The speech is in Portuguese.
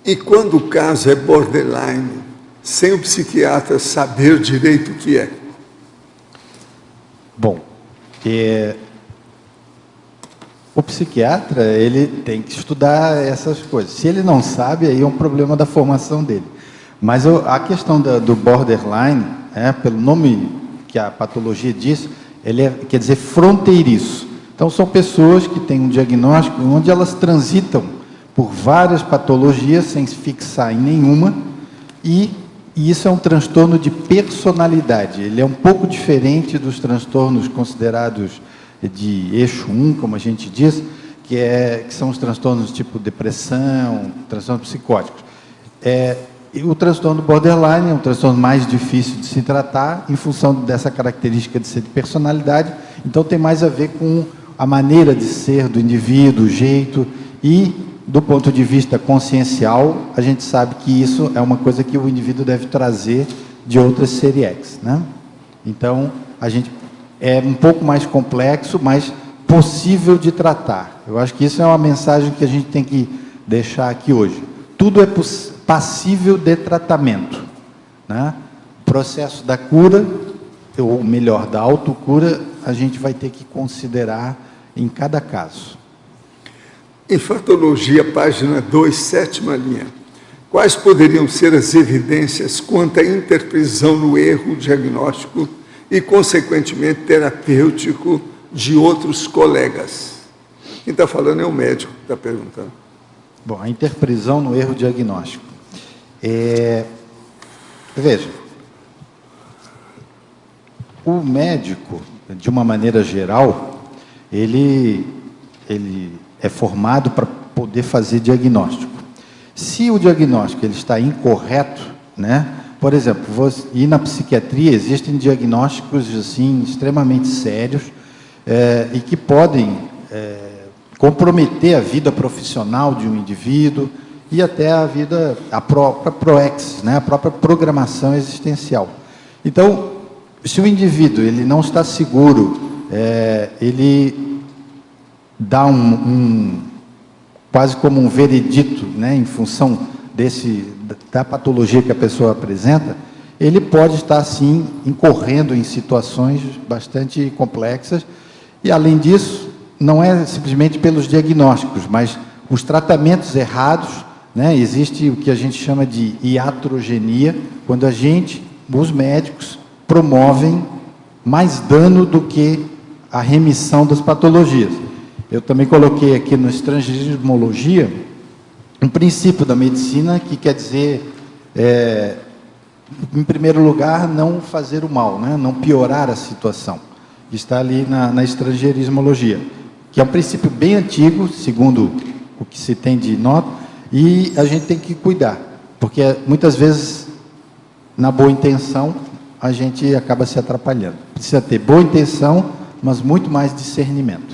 E quando o caso é borderline, sem o psiquiatra saber direito o que é? Bom, o psiquiatra, ele tem que estudar essas coisas. Se ele não sabe, aí é um problema da formação dele. Mas a questão do borderline, pelo nome que a patologia diz, ele quer dizer fronteiriço. Então, são pessoas que têm um diagnóstico onde elas transitam por várias patologias sem se fixar em nenhuma, e isso é um transtorno de personalidade. Ele é um pouco diferente dos transtornos considerados de eixo 1, como a gente diz, que são os transtornos tipo depressão, transtornos psicóticos. O transtorno borderline é um transtorno mais difícil de se tratar, em função dessa característica de ser de personalidade. Então, tem mais a ver com a maneira de ser do indivíduo, o jeito, e, do ponto de vista consciencial, a gente sabe que isso é uma coisa que o indivíduo deve trazer de outras série X, né? Então, é um pouco mais complexo, mas possível de tratar. Eu acho que isso é uma mensagem que a gente tem que deixar aqui hoje. Tudo é passível de tratamento, né? O processo da cura, ou melhor, da autocura, a gente vai ter que considerar em cada caso. Enfatologia, página 2, 7ª linha. Quais poderiam ser as evidências quanto à interpreensão no erro diagnóstico e, consequentemente, terapêutico de outros colegas? Quem está falando é o médico que está perguntando. Bom, a interpreensão no erro diagnóstico. Veja, o médico, de uma maneira geral, ele é formado para poder fazer diagnóstico. Se o diagnóstico ele está incorreto, né? Por exemplo, e na psiquiatria existem diagnósticos assim extremamente sérios e que podem comprometer a vida profissional de um indivíduo e até a própria proexis, né? A própria programação existencial. Então, se o indivíduo ele não está seguro, ele dá quase como um veredito, né, em função da patologia que a pessoa apresenta, ele pode estar, sim, incorrendo em situações bastante complexas, e, além disso, não é simplesmente pelos diagnósticos, mas os tratamentos errados, né, existe o que a gente chama de iatrogenia, quando os médicos, promovem mais dano do que a remissão das patologias. Eu também coloquei aqui no Estrangeirismologia um princípio da medicina que quer dizer, em primeiro lugar, não fazer o mal, né? Não piorar a situação. Está ali na Estrangeirismologia, que é um princípio bem antigo, segundo o que se tem de nota, e a gente tem que cuidar, porque muitas vezes, na boa intenção, a gente acaba se atrapalhando. Precisa ter boa intenção, mas muito mais discernimento.